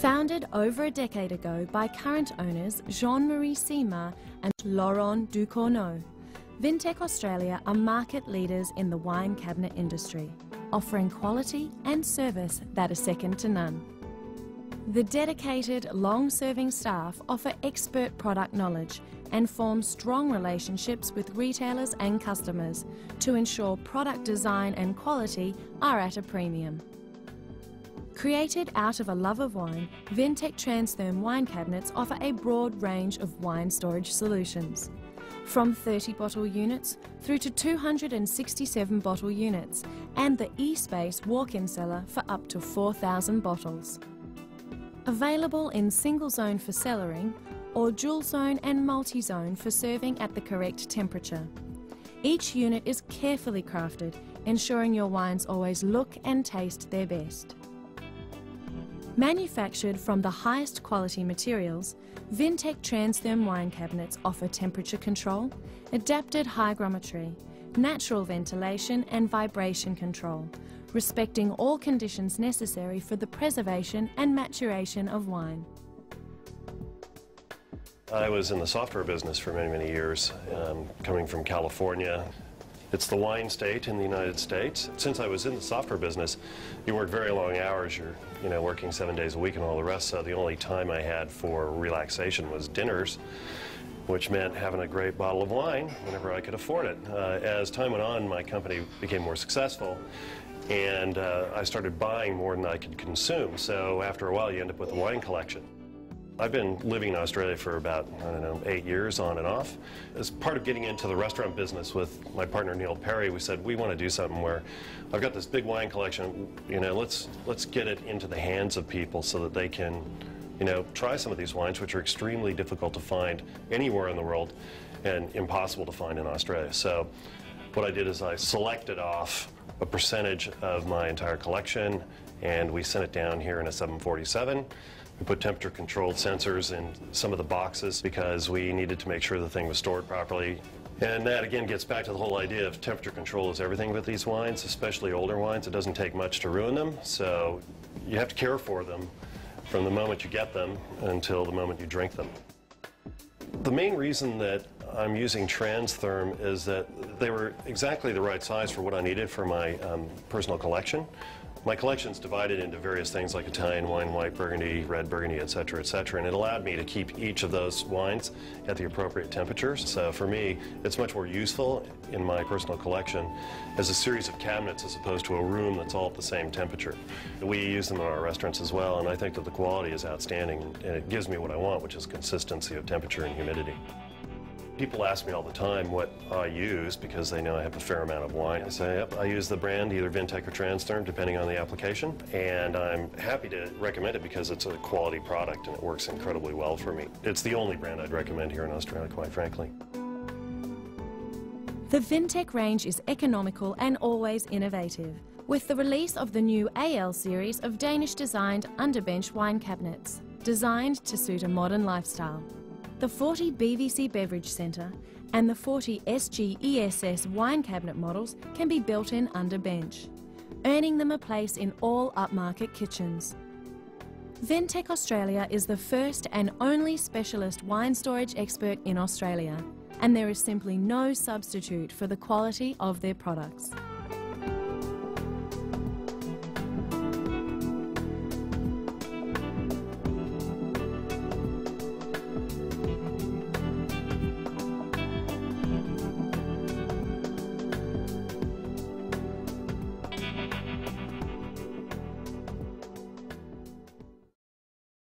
Founded over a decade ago by current owners Jean-Marie Simard and Laurent Ducournau, Vintec Australia are market leaders in the wine cabinet industry, offering quality and service that are second to none. The dedicated, long-serving staff offer expert product knowledge and form strong relationships with retailers and customers to ensure product design and quality are at a premium. Created out of a love of wine, Vintec Transderm wine cabinets offer a broad range of wine storage solutions. From 30-bottle units through to 267-bottle units and the eSpace walk-in cellar for up to 4,000 bottles. Available in single zone for cellaring or dual zone and multi-zone for serving at the correct temperature. Each unit is carefully crafted, ensuring your wines always look and taste their best. Manufactured from the highest quality materials, Vintec Transderm wine cabinets offer temperature control, adapted hygrometry, natural ventilation and vibration control, respecting all conditions necessary for the preservation and maturation of wine. I was in the software business for many, many years, coming from California. It's the wine state in the United States. Since I was in the software business, you work very long hours. You're working 7 days a week and all the rest, so the only time I had for relaxation was dinners, which meant having a great bottle of wine whenever I could afford it. As time went on, my company became more successful, and I started buying more than I could consume, so after a while you end up with a wine collection. I've been living in Australia for about, 8 years on and off. As part of getting into the restaurant business with my partner Neil Perry, we said we want to do something where I've got this big wine collection, let's get it into the hands of people so that they can, try some of these wines, which are extremely difficult to find anywhere in the world and impossible to find in Australia. So what I did is I selected off a percentage of my entire collection and we sent it down here in a 747. We put temperature-controlled sensors in some of the boxes because we needed to make sure the thing was stored properly. And that again gets back to the whole idea of temperature control is everything with these wines, especially older wines. It doesn't take much to ruin them, so you have to care for them from the moment you get them until the moment you drink them. The main reason that I'm using Transderm is that they were exactly the right size for what I needed for my personal collection. My collection's divided into various things like Italian wine, white Burgundy, red Burgundy, etc., and it allowed me to keep each of those wines at the appropriate temperatures. So for me, it's much more useful in my personal collection as a series of cabinets as opposed to a room that's all at the same temperature. We use them in our restaurants as well, and I think that the quality is outstanding, and it gives me what I want, which is consistency of temperature and humidity. People ask me all the time what I use because they know I have a fair amount of wine. I say, yep, I use the brand either Vintec or Transderm depending on the application, and I'm happy to recommend it because it's a quality product and it works incredibly well for me. It's the only brand I'd recommend here in Australia, quite frankly. The Vintec range is economical and always innovative, with the release of the new AL series of Danish-designed underbench wine cabinets, designed to suit a modern lifestyle. The 40 BVC Beverage Centre and the 40 SG ESS wine cabinet models can be built in under bench, earning them a place in all upmarket kitchens. Vintec Australia is the first and only specialist wine storage expert in Australia, and there is simply no substitute for the quality of their products.